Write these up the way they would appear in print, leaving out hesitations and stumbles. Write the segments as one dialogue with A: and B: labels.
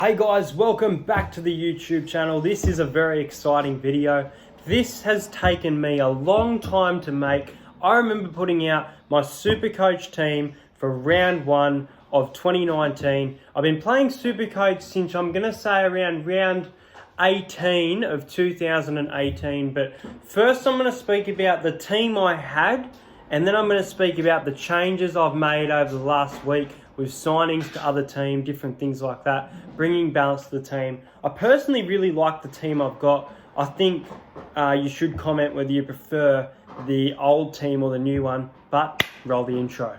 A: Hey guys, welcome back to the YouTube channel. This is a very exciting video. This has taken me a long time to make. I remember putting out my Supercoach team for round 1 of 2019. I've been playing Supercoach since I'm going to say around round 18 of 2018. But first I'm going to speak about the team I had, and then I'm going to speak about the changes I've made over the last week with signings to other teams, different things like that, bringing balance to the team. I personally really like the team I've got. I think you should comment whether you prefer the old team or the new one, but roll the intro.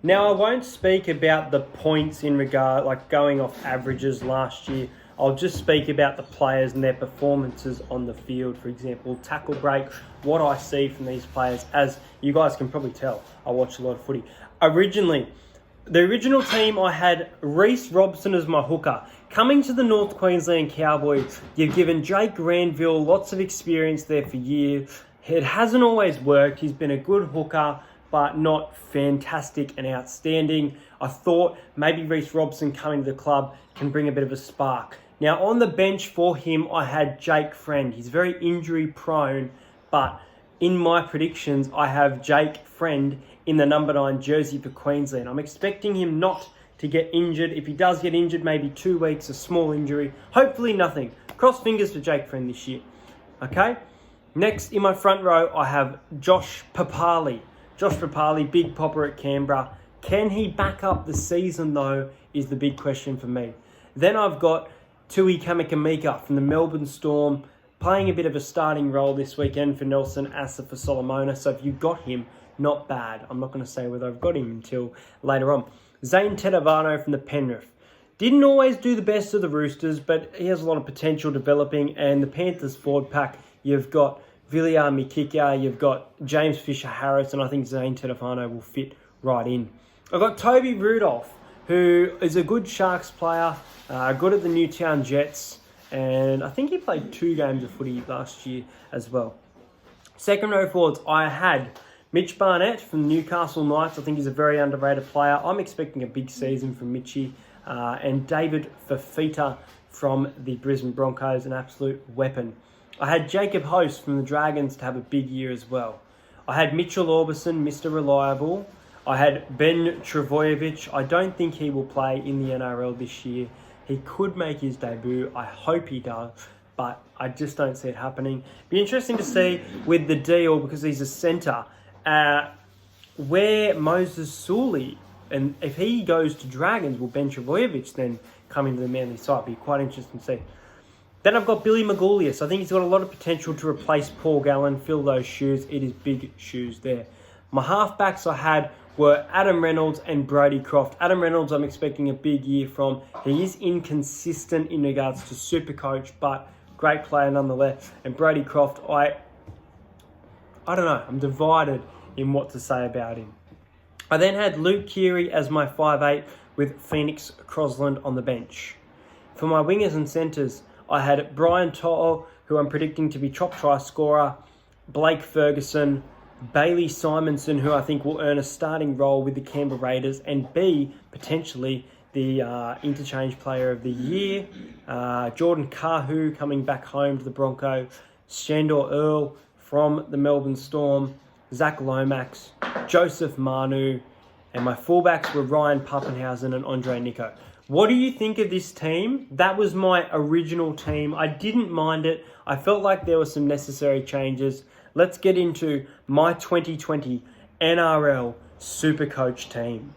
A: Now, I won't speak about the points in regard, like going off averages last year. I'll just speak about the players and their performances on the field. For example, tackle break, what I see from these players. As you guys can probably tell, I watch a lot of footy. The original team, I had Reece Robson as my hooker. Coming to the North Queensland Cowboys, you've given Jake Granville lots of experience there for years. It hasn't always worked. He's been a good hooker, but not fantastic and outstanding. I thought maybe Reece Robson coming to the club can bring a bit of a spark. Now, on the bench for him, I had Jake Friend. He's very injury prone, but in my predictions, I have Jake Friend in the number 9 jersey for Queensland. I'm expecting him not to get injured. If he does get injured, maybe 2 weeks, a small injury. Hopefully nothing. Cross fingers for Jake Friend this year. Okay? Next, in my front row, I have Josh Papali. Josh Papali, big popper at Canberra. Can he back up the season, though, is the big question for me. Then I've got Tui Kamikamika from the Melbourne Storm, playing a bit of a starting role this weekend for Nelson Asa for Solomona. So if you got him, not bad. I'm not going to say whether I've got him until later on. Zane Tedavano from the Penrith. Didn't always do the best of the Roosters, but he has a lot of potential developing. And the Panthers forward pack, you've got Villiar Mikika, you've got James Fisher-Harris, and I think Zane Tedafano will fit right in. I've got Toby Rudolph, who is a good Sharks player, good at the Newtown Jets, and I think he played 2 games of footy last year as well. Second row forwards, I had Mitch Barnett from the Newcastle Knights. I think he's a very underrated player. I'm expecting a big season from Mitchie. And David Fafita from the Brisbane Broncos, an absolute weapon. I had Jacob Host from the Dragons to have a big year as well. I had Mitchell Orbison, Mr. Reliable. I had Ben Travojevic. I don't think he will play in the NRL this year. He could make his debut. I hope he does, but I just don't see it happening. Be interesting to see with the deal, because he's a centre, where Moses Sully, and if he goes to Dragons, will Ben Travojevic then come into the Manly side? Be quite interesting to see. Then I've got Billy Magoulias. I think he's got a lot of potential to replace Paul Gallen, fill those shoes. It is big shoes there. My halfbacks I had were Adam Reynolds and Brodie Croft. Adam Reynolds, I'm expecting a big year from. He is inconsistent in regards to Supercoach, but great player nonetheless. And Brodie Croft, I don't know. I'm divided in what to say about him. I then had Luke Keary as my 5'8", with Phoenix Crosland on the bench. For my wingers and centres, I had Brian To'o, who I'm predicting to be top try scorer, Blake Ferguson, Bailey Simonson, who I think will earn a starting role with the Canberra Raiders and be potentially the interchange player of the year, Jordan Kahu coming back home to the Broncos, Shandor Earl from the Melbourne Storm, Zach Lomax, Joseph Manu, and my fullbacks were Ryan Pappenhausen and Andre Nico. What do you think of this team? That was my original team. I didn't mind it. I felt like there were some necessary changes. Let's get into my 2020 NRL Supercoach team.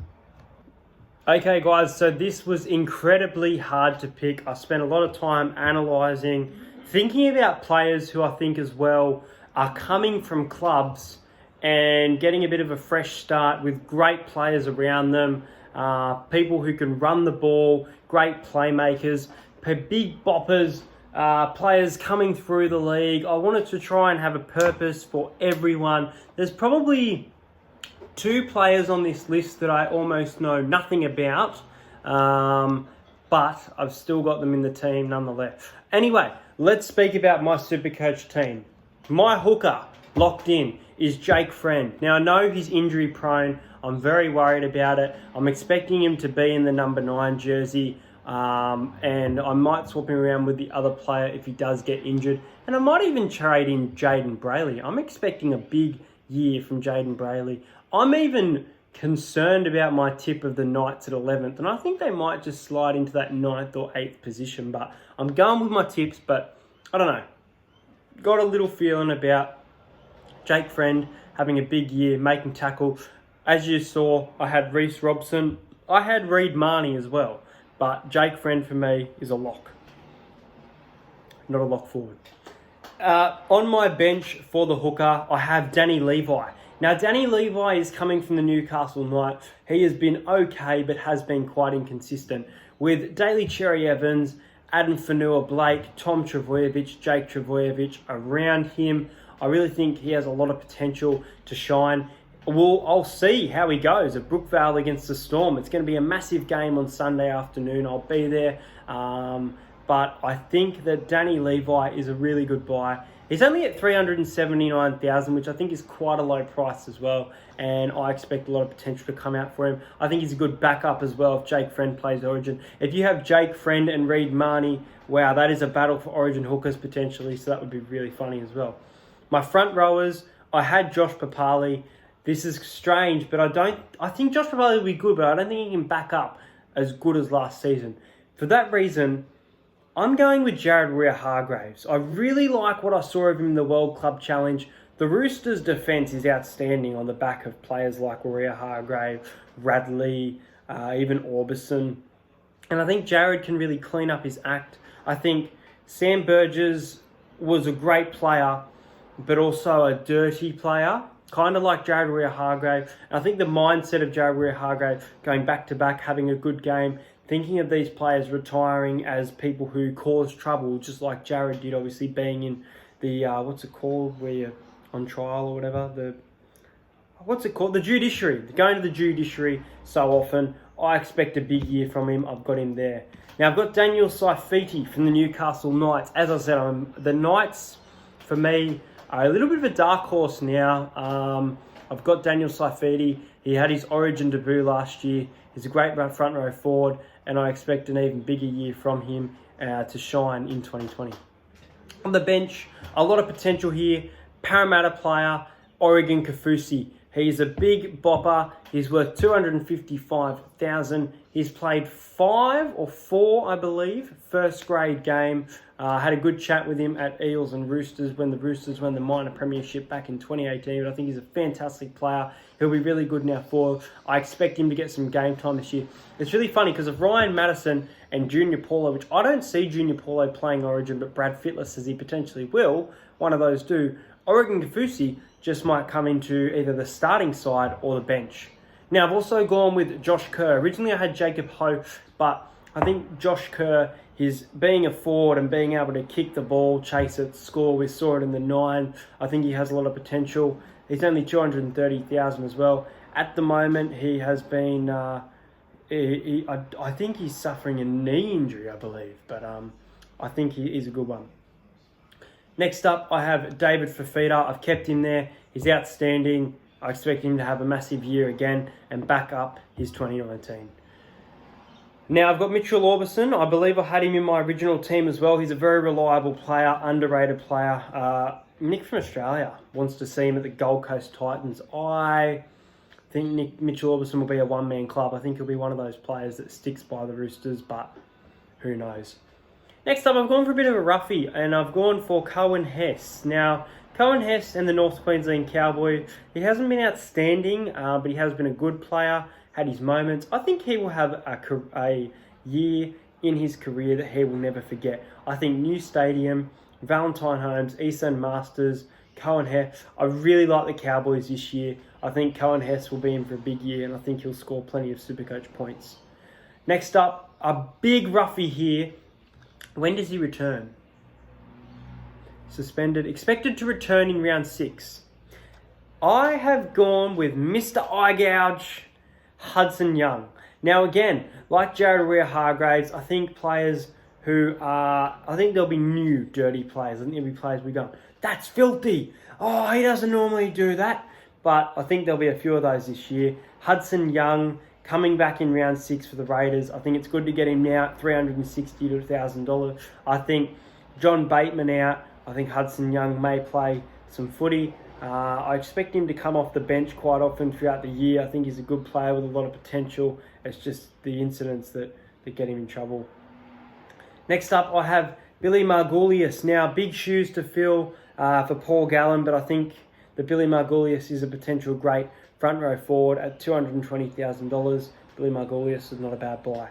A: Okay, guys, so this was incredibly hard to pick. I spent a lot of time analysing, thinking about players who I think as well are coming from clubs and getting a bit of a fresh start with great players around them. People who can run the ball, great playmakers, big boppers, players coming through the league. I wanted to try and have a purpose for everyone. There's probably two players on this list that I almost know nothing about, but I've still got them in the team nonetheless. Anyway, let's speak about my Supercoach team. My hooker, locked in, is Jake Friend. Now, I know he's injury prone. I'm very worried about it. I'm expecting him to be in the number 9 jersey. And I might swap him around with the other player if he does get injured. And I might even trade in Jaden Brayley. I'm expecting a big year from Jaden Brayley. I'm even concerned about my tip of the Knights at 11th. And I think they might just slide into that 9th or 8th position. But I'm going with my tips, but I don't know. Got a little feeling about Jake Friend having a big year, making tackle. As you saw, I had Reece Robson. I had Reed Marnie as well. But Jake Friend for me is a lock. Not a lock forward. On my bench for the hooker, I have Danny Levi. Now, Danny Levi is coming from the Newcastle Knights. He has been okay, but has been quite inconsistent. With Daly Cherry-Evans, Adam Fanua-Blake, Tom Trbojevic, Jake Trbojevic around him, I really think he has a lot of potential to shine. I'll see how he goes at Brookvale against the Storm. It's going to be a massive game on Sunday afternoon. I'll be there. But I think that Danny Levi is a really good buy. He's only at $379,000, which I think is quite a low price as well. And I expect a lot of potential to come out for him. I think he's a good backup as well if Jake Friend plays Origin. If you have Jake Friend and Reed Marnie, wow, that is a battle for Origin hookers potentially. So that would be really funny as well. My front rowers, I had Josh Papali. This is strange, but I think Josh Papali will be good, but I don't think he can back up as good as last season. For that reason, I'm going with Jared Waerea-Hargreaves. I really like what I saw of him in the World Club Challenge. The Roosters' defence is outstanding on the back of players like Waerea-Hargreaves, Radley, even Orbison. And I think Jared can really clean up his act. I think Sam Burgess was a great player, but also a dirty player. Kind of like Jared Waerea-Hargreaves. I think the mindset of Jared Waerea-Hargreaves going back-to-back, having a good game, thinking of these players retiring as people who cause trouble, just like Jared did, obviously, being in the, what's it called, where you're on trial or whatever, the judiciary. Going to the judiciary so often. I expect a big year from him. I've got him there. Now, I've got Daniel Saifiti from the Newcastle Knights. As I said, the Knights, for me, are a little bit of a dark horse now. I've got Daniel Saifiti. He had his Origin debut last year. He's a great front row forward, and I expect an even bigger year from him to shine in 2020. On the bench, a lot of potential here. Parramatta player, Oregon Kaufusi. He's a big bopper. He's worth $255,000. He's played 5 or 4, I believe, first grade game. Had a good chat with him at Eels and Roosters when the Roosters won the minor premiership back in 2018. But I think he's a fantastic player. He'll be really good now for. I expect him to get some game time this year. It's really funny because of Ryan Madison and Junior Paulo, which I don't see Junior Paulo playing Origin, but Brad Fittler says he potentially will. One of those do. Oregon Kaufusi just might come into either the starting side or the bench. Now, I've also gone with Josh Kerr. Originally, I had Jacob Ho, but I think Josh Kerr, his being a forward and being able to kick the ball, chase it, score. We saw it in the 9. I think he has a lot of potential. He's only $230,000 as well. At the moment, he has been. I think he's suffering a knee injury, I believe, but I think he is a good one. Next up, I have David Fifita. I've kept him there. He's outstanding. I expect him to have a massive year again and back up his 2019. Now, I've got Mitchell Orbison. I believe I had him in my original team as well. He's a very reliable player, underrated player. Nick from Australia wants to see him at the Gold Coast Titans. I think Mitchell Orbison will be a one-man club. I think he'll be one of those players that sticks by the Roosters, but who knows. Next up, I've gone for a bit of a roughie, and I've gone for Cohen Hess. Now, Cohen Hess and the North Queensland Cowboy, he hasn't been outstanding, but he has been a good player, had his moments. I think he will have a year in his career that he will never forget. I think new stadium, Valentine Holmes, Eastern Masters, Cohen Hess. I really like the Cowboys this year. I think Cohen Hess will be in for a big year, and I think he'll score plenty of Supercoach points. Next up, a big roughie here. When does he return? Suspended. Expected to return in round 6. I have gone with Mr. Eye Gouge, Hudson Young. Now again, like Jared Weir-Hargraves, I think players who are, I think there'll be new dirty players. I think there'll be players we go, that's filthy. Oh, he doesn't normally do that. But I think there'll be a few of those this year. Hudson Young coming back in round 6 for the Raiders. I think it's good to get him now at $360 to $1,000. I think John Bateman out. I think Hudson Young may play some footy. I expect him to come off the bench quite often throughout the year. I think he's a good player with a lot of potential. It's just the incidents that get him in trouble. Next up, I have Billy Margulies. Now, big shoes to fill for Paul Gallen, but I think that Billy Margulies is a potential great front row forward at $220,000. Billy Margulies is not a bad buy.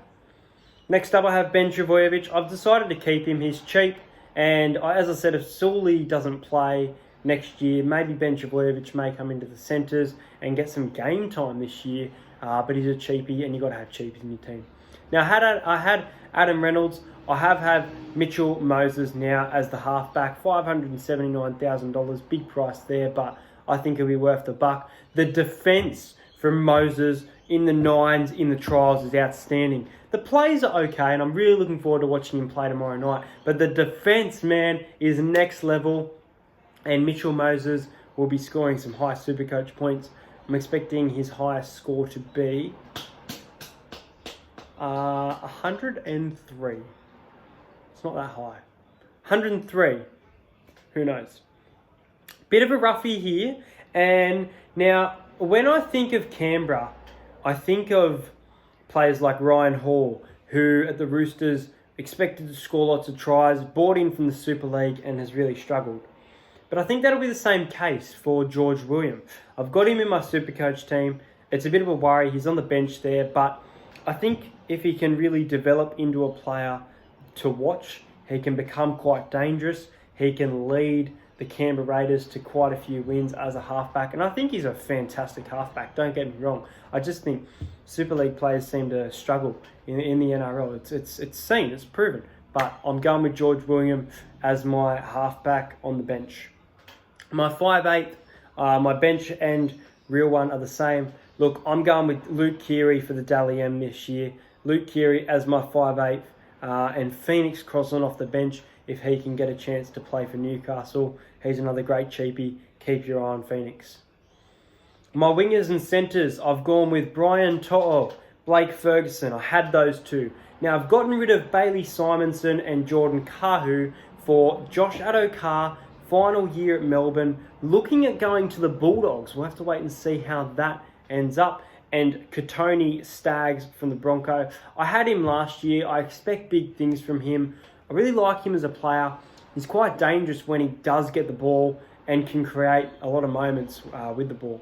A: Next up, I have Ben Trbojevic. I've decided to keep him. He's cheap, and as I said, if Sully doesn't play next year, maybe Ben Trbojevic may come into the centres and get some game time this year, but he's a cheapie, and you've got to have cheapies in your team. Now, I had Adam Reynolds. I have had Mitchell Moses now as the halfback, $579,000, big price there, but I think it'll be worth the buck. The defence from Moses in the 9s, in the trials, is outstanding. The plays are okay, and I'm really looking forward to watching him play tomorrow night, but the defence, man, is next level, and Mitchell Moses will be scoring some high Supercoach points. I'm expecting his highest score to be 103. It's not that high. 103. Who knows? Bit of a roughie here. And now, when I think of Canberra, I think of players like Ryan Hall, who at the Roosters expected to score lots of tries, bought in from the Super League and has really struggled. But I think that'll be the same case for George Williams. I've got him in my Supercoach team. It's a bit of a worry. He's on the bench there, but I think if he can really develop into a player to watch, he can become quite dangerous. He can lead the Canberra Raiders to quite a few wins as a halfback. And I think he's a fantastic halfback, don't get me wrong. I just think Super League players seem to struggle in the NRL. It's seen, it's proven. But I'm going with George Williams as my halfback on the bench. My 5'8", my bench and real one are the same. Look, I'm going with Luke Keary for the Dally M this year. Luke Keary as my 5'8", and Phoenix Crosland off the bench if he can get a chance to play for Newcastle. He's another great cheapie. Keep your eye on Phoenix. My wingers and centres, I've gone with Brian To'o, Blake Ferguson. I had those two. Now, I've gotten rid of Bailey Simonson and Jordan Kahu for Josh Addo-Carr, final year at Melbourne, looking at going to the Bulldogs. We'll have to wait and see how that ends up. And Katoni Staggs from the Bronco. I had him last year. I expect big things from him. I really like him as a player. He's quite dangerous when he does get the ball and can create a lot of moments with the ball.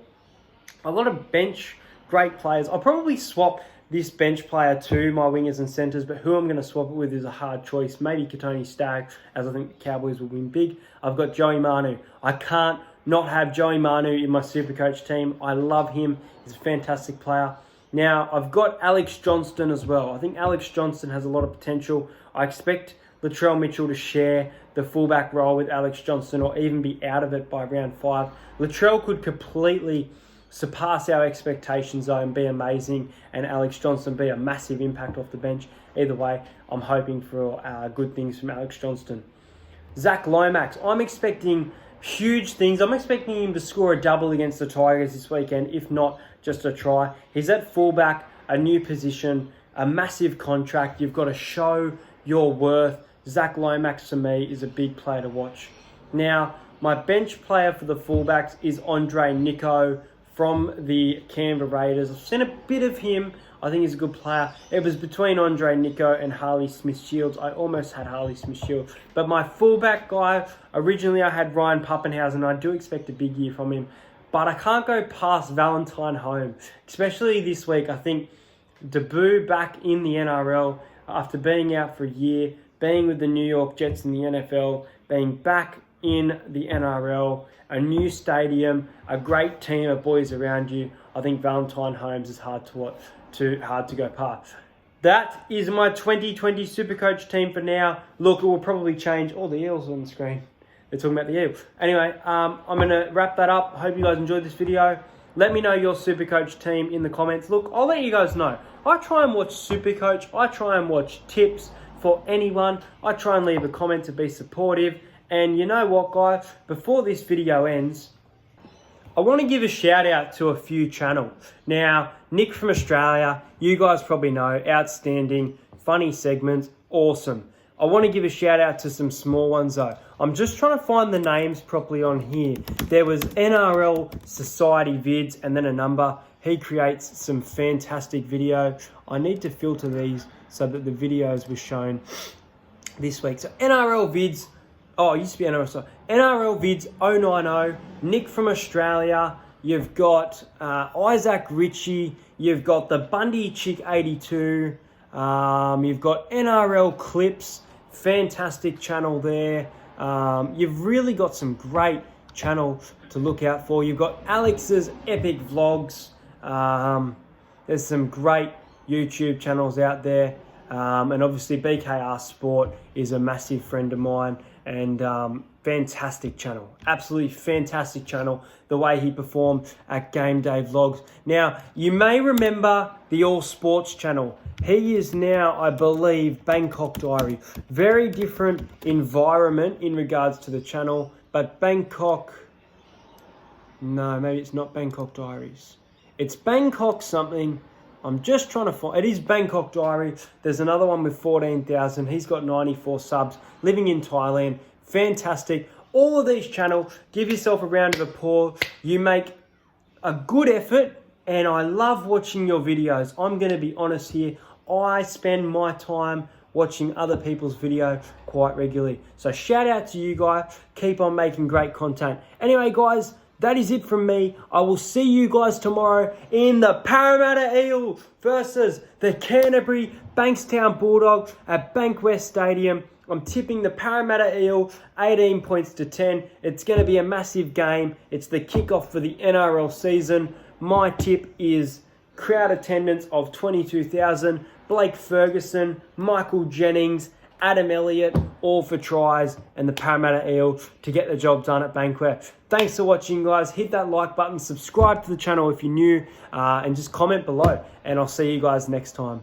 A: A lot of bench great players. I'll probably swap this bench player to my wingers and centres, but who I'm going to swap it with is a hard choice. Maybe Katoni Staggs, as I think the Cowboys will win big. I've got Joey Manu. I can't not have Joey Manu in my Supercoach team. I love him. He's a fantastic player. Now, I've got Alex Johnston as well. I think Alex Johnston has a lot of potential. I expect Latrell Mitchell to share the fullback role with Alex Johnston or even be out of it by round 5. Latrell could completely surpass our expectations though and be amazing, and Alex Johnston be a massive impact off the bench. Either way, I'm hoping for good things from Alex Johnston. Zach Lomax, I'm expecting huge things. I'm expecting him to score a double against the Tigers this weekend, if not just a try. He's at fullback, a new position, a massive contract. You've got to show your worth. Zach Lomax, to me, is a big player to watch. Now, my bench player for the fullbacks is Andre Nico from the Canberra Raiders. I've seen a bit of him. I think he's a good player. It was between Andre Nico and Harley Smith-Shields. I almost had Harley Smith-Shields. But my fullback guy, originally I had Ryan Pappenhausen. I do expect a big year from him. But I can't go past Valentine Holmes, especially this week. I think debut back in the NRL after being out for a year, being with the New York Jets in the NFL, being back in the NRL, a new stadium, a great team of boys around you. I think Valentine Holmes is hard to go past. That is my 2020 Supercoach team for now. Look, it will probably change. Oh, the Eels on the screen. we're talking about the Eels. Anyway, I'm going to wrap that up. Hope you guys enjoyed this video. Let me know your Supercoach team in the comments. Look, I'll let you guys know. I try and watch Supercoach. I try and watch tips for anyone. I try and leave a comment to be supportive. And you know what, guys? Before this video ends, I want to give a shout out to a few channels. Now, Nick from Australia, you guys probably know, outstanding, funny segments, awesome. I want to give a shout out to some small ones though. I'm just trying to find the names properly on here. There was NRL Society Vids and then a number. He creates some fantastic video. I need to filter these so that the videos were shown this week. So NRL Vids, oh, it used to be NRL, sorry. NRL Vids 090, Nick from Australia. You've got Isaac Ritchie. You've got the Bundy Chick 82. You've got NRL Clips. Fantastic channel there. You've really got some great channel to look out for. You've got Alex's Epic Vlogs. There's some great YouTube channels out there. And obviously BKR Sport is a massive friend of mine and fantastic channel. Absolutely fantastic channel. The way he performed at Game Day Vlogs. Now, you may remember the All Sports channel. He is now, I believe, Bangkok Diary. Very different environment in regards to the channel, but Bangkok, no, maybe it's not Bangkok Diaries. It's Bangkok something. I'm just trying to find, it is Bangkok Diary. There's another one with 14,000. He's got 94 subs, living in Thailand. Fantastic. All of these channels, give yourself a round of applause. You make a good effort and I love watching your videos. I'm going to be honest here. I spend my time watching other people's video quite regularly. So shout out to you guys. Keep on making great content. Anyway, guys, that is it from me. I will see you guys tomorrow in the Parramatta Eels versus the Canterbury Bankstown Bulldogs at Bankwest Stadium. I'm tipping the Parramatta Eel 18 points to 10. It's going to be a massive game. It's the kickoff for the NRL season. My tip is crowd attendance of 22,000. Blake Ferguson, Michael Jennings, Adam Elliott, all for tries, and the Parramatta Eel to get the job done at Bankwest. Thanks for watching, guys. Hit that like button, subscribe to the channel if you're new, and just comment below. And I'll see you guys next time.